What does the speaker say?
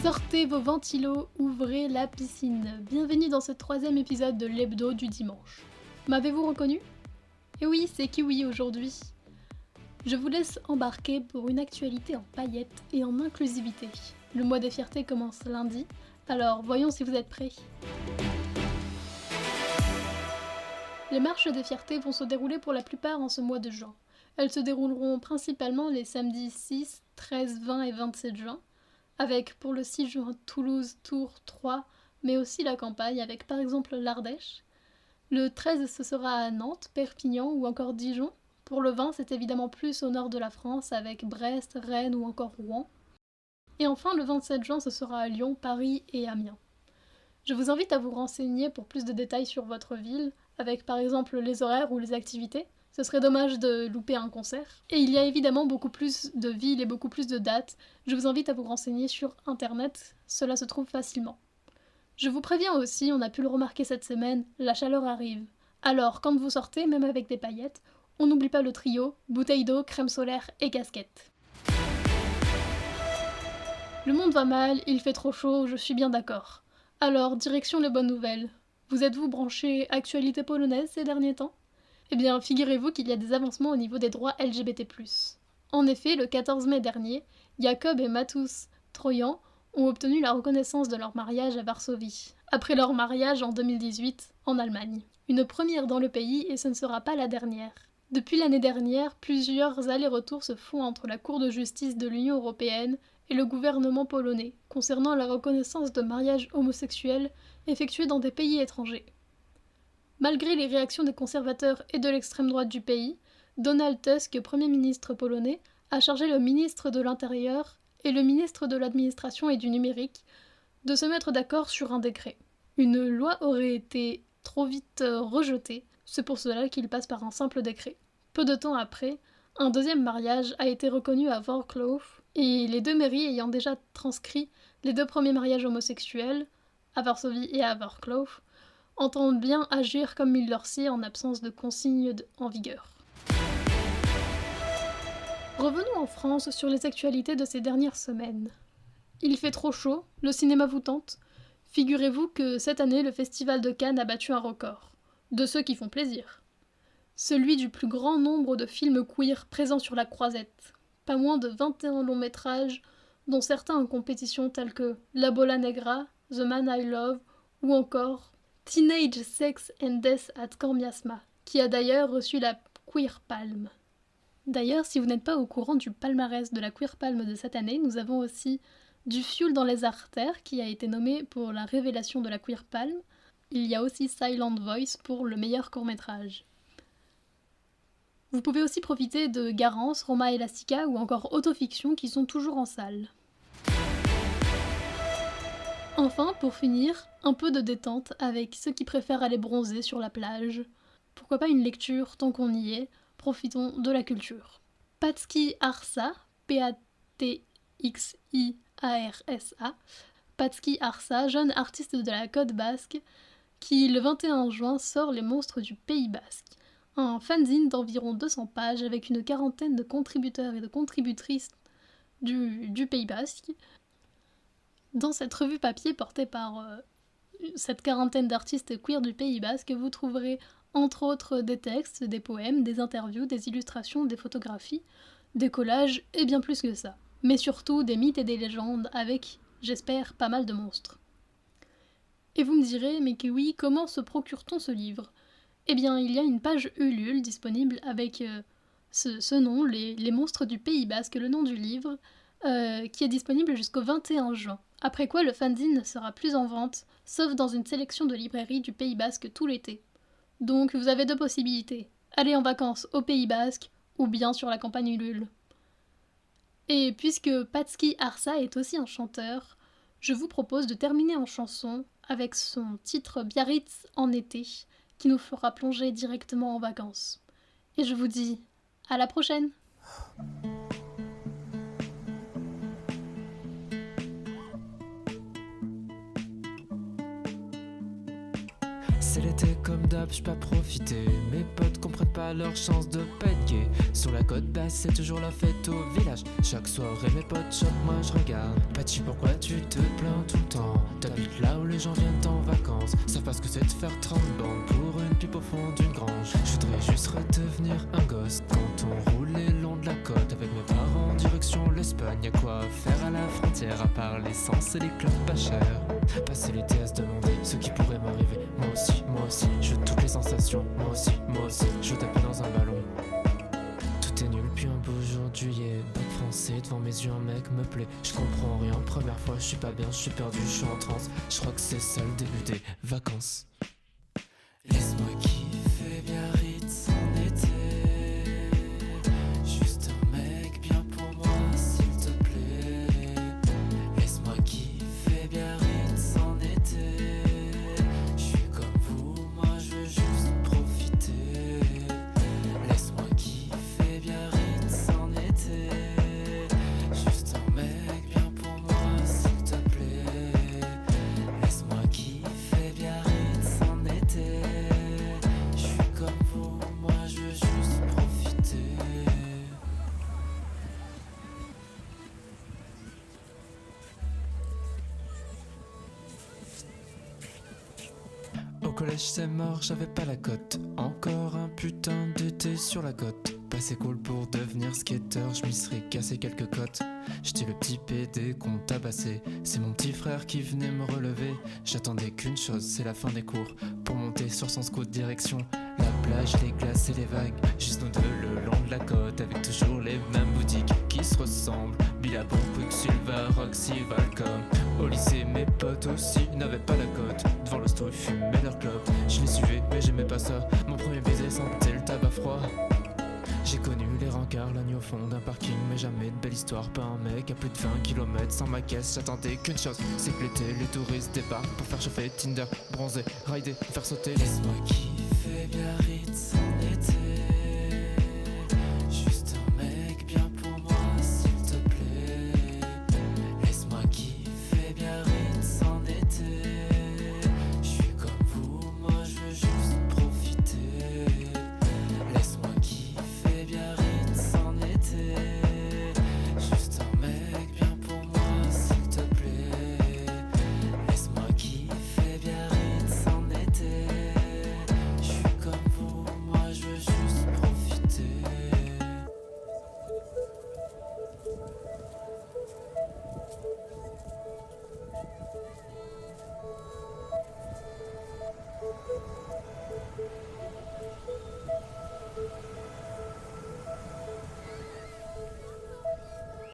Sortez vos ventilos, ouvrez la piscine. Bienvenue dans ce 3e épisode de l'hebdo du dimanche. M'avez-vous reconnu ? Eh oui, c'est Kiwi aujourd'hui. Je vous laisse embarquer pour une actualité en paillettes et en inclusivité. Le mois des fiertés commence lundi, alors voyons si vous êtes prêts. Les marches des fiertés vont se dérouler pour la plupart en ce mois de juin. Elles se dérouleront principalement les samedis 6, 13, 20 et 27 juin, avec pour le 6 juin Toulouse, Tours, Troyes, mais aussi la campagne avec par exemple l'Ardèche. Le 13 ce sera à Nantes, Perpignan ou encore Dijon. Pour le 20 c'est évidemment plus au nord de la France avec Brest, Rennes ou encore Rouen. Et enfin le 27 juin ce sera à Lyon, Paris et Amiens. Je vous invite à vous renseigner pour plus de détails sur votre ville, avec par exemple les horaires ou les activités. Ce serait dommage de louper un concert. Et il y a évidemment beaucoup plus de villes et beaucoup plus de dates. Je vous invite à vous renseigner sur internet, cela se trouve facilement. Je vous préviens aussi, on a pu le remarquer cette semaine, la chaleur arrive. Alors, quand vous sortez, même avec des paillettes, on n'oublie pas le trio, bouteille d'eau, crème solaire et casquette. Le monde va mal, il fait trop chaud, je suis bien d'accord. Alors, direction les bonnes nouvelles. Vous êtes-vous branché actualité polonaise ces derniers temps ? Eh bien, figurez-vous qu'il y a des avancements au niveau des droits LGBT+. En effet, le 14 mai dernier, Jakob et Matusz Trojan ont obtenu la reconnaissance de leur mariage à Varsovie, après leur mariage en 2018 en Allemagne. Une première dans le pays et ce ne sera pas la dernière. Depuis l'année dernière, plusieurs allers-retours se font entre la Cour de justice de l'Union européenne et le gouvernement polonais, concernant la reconnaissance de mariages homosexuels effectués dans des pays étrangers. Malgré les réactions des conservateurs et de l'extrême droite du pays, Donald Tusk, Premier ministre polonais, a chargé le ministre de l'Intérieur et le ministre de l'Administration et du Numérique de se mettre d'accord sur un décret. Une loi aurait été trop vite rejetée, c'est pour cela qu'il passe par un simple décret. Peu de temps après, un deuxième mariage a été reconnu à Wrocław, et les deux mairies ayant déjà transcrit les deux premiers mariages homosexuels, à Varsovie et à Wrocław, entendent bien agir comme il leur sied en absence de consignes en vigueur. Revenons en France sur les actualités de ces dernières semaines. Il fait trop chaud, le cinéma vous tente ? Figurez-vous que cette année, le Festival de Cannes a battu un record. De ceux qui font plaisir. Celui du plus grand nombre de films queer présents sur la croisette. Pas moins de 21 longs métrages, dont certains en compétition tels que La Bola Negra, The Man I Love ou encore Teenage Sex and Death at Camp Miasma, qui a d'ailleurs reçu la Queer Palm. D'ailleurs, si vous n'êtes pas au courant du palmarès de la Queer Palm de cette année, nous avons aussi Du Fioul dans les artères, qui a été nommé pour la révélation de la Queer Palm. Il y a aussi Silent Voice pour le meilleur court-métrage. Vous pouvez aussi profiter de Garance, Roma Elastica ou encore Autofiction qui sont toujours en salle. Enfin, pour finir, un peu de détente avec ceux qui préfèrent aller bronzer sur la plage. Pourquoi pas une lecture tant qu'on y est, profitons de la culture. Patxi Arsa, P-A-T-X-I-A-R-S-A, Patxi Arsa, jeune artiste de la Côte Basque, qui le 21 juin sort Les Monstres du Pays Basque. Un fanzine d'environ 200 pages avec une quarantaine de contributeurs et de contributrices du Pays Basque. Dans cette revue papier portée par cette quarantaine d'artistes queer du Pays Basque, vous trouverez entre autres des textes, des poèmes, des interviews, des illustrations, des photographies, des collages et bien plus que ça. Mais surtout des mythes et des légendes avec, j'espère, pas mal de monstres. Et vous me direz, mais Kiwi, comment se procure-t-on ce livre ? Eh bien, il y a une page Ulule disponible avec ce nom, les monstres du Pays Basque, le nom du livre, qui est disponible jusqu'au 21 juin. Après quoi, le fanzine ne sera plus en vente, sauf dans une sélection de librairies du Pays Basque tout l'été. Donc vous avez deux possibilités, aller en vacances au Pays Basque, ou bien sur la campagne Ulule. Et puisque Patxi Arsa est aussi un chanteur, je vous propose de terminer en chanson avec son titre Biarritz en été, qui nous fera plonger directement en vacances. Et je vous dis à la prochaine! C'est l'été comme d'hab, j'peux pas profiter. Mes potes comprennent pas leur chance de pas être gay. Sur la côte basse, c'est toujours la fête au village. Chaque soirée, mes potes choquent, moi je regarde. Patchy, pourquoi tu te plains tout le temps? T'habites là où les gens viennent en vacances. Savent pas ce que c'est de faire 30 bandes pour une pipe au fond d'une grange. Je voudrais juste redevenir un gosse quand on roule les longs de la côte avec mes parents en direction l'Espagne. Y'a quoi faire à la frontière à part l'essence et les clubs pas chers. Passer l'été à se demander ce qui pourrait m'arriver. Moi aussi, je veux toutes les sensations. Moi aussi, je veux taper dans un ballon. Tout est nul puis un beau jour de juillet. Bac français devant mes yeux, un mec me plaît. Je comprends rien, première fois je suis pas bien, je suis perdu, je suis en transe. Je crois que c'est ça le début des vacances. Laisse-moi kiffer Biarritz en été. Juste un mec bien pour moi s'il te plaît. Laisse-moi kiffer Biarritz en été. Je suis comme vous, moi je veux juste profiter. Laisse-moi kiffer Biarritz en été. Juste un mec bien pour moi s'il te plaît. Laisse-moi kiffer Biarritz en été. Je suis comme vous, moi je veux juste profiter. Au collège c'est mort, j'avais pas la cote. Encore un putain d'été sur la côte. Passé cool pour devenir skater, je m'y serais cassé quelques côtes. J'étais le petit PD qu'on tabassait. C'est mon petit frère qui venait me relever. J'attendais qu'une chose, c'est la fin des cours. Pour monter sur son scout direction la plage, les glaces et les vagues. Juste nous deux le long de la côte, avec toujours les mêmes boutiques qui se ressemblent. Billabong, Quicksilver, Roxy, Valcom. Au lycée mes potes aussi n'avaient pas la cote. Devant l'hosto ils fumaient leur clope. Je les suivais mais j'aimais pas ça. Mon premier baiser sentait le tabac froid. J'ai connu les rencarts, la nuit au fond d'un parking. Mais jamais de belle histoire, pas un mec à plus de 20 km sans ma caisse. J'attendais qu'une chose, c'est que l'été les touristes débarquent pour faire chauffer Tinder, bronzer, rider, faire sauter. Laisse-moi kiffer bien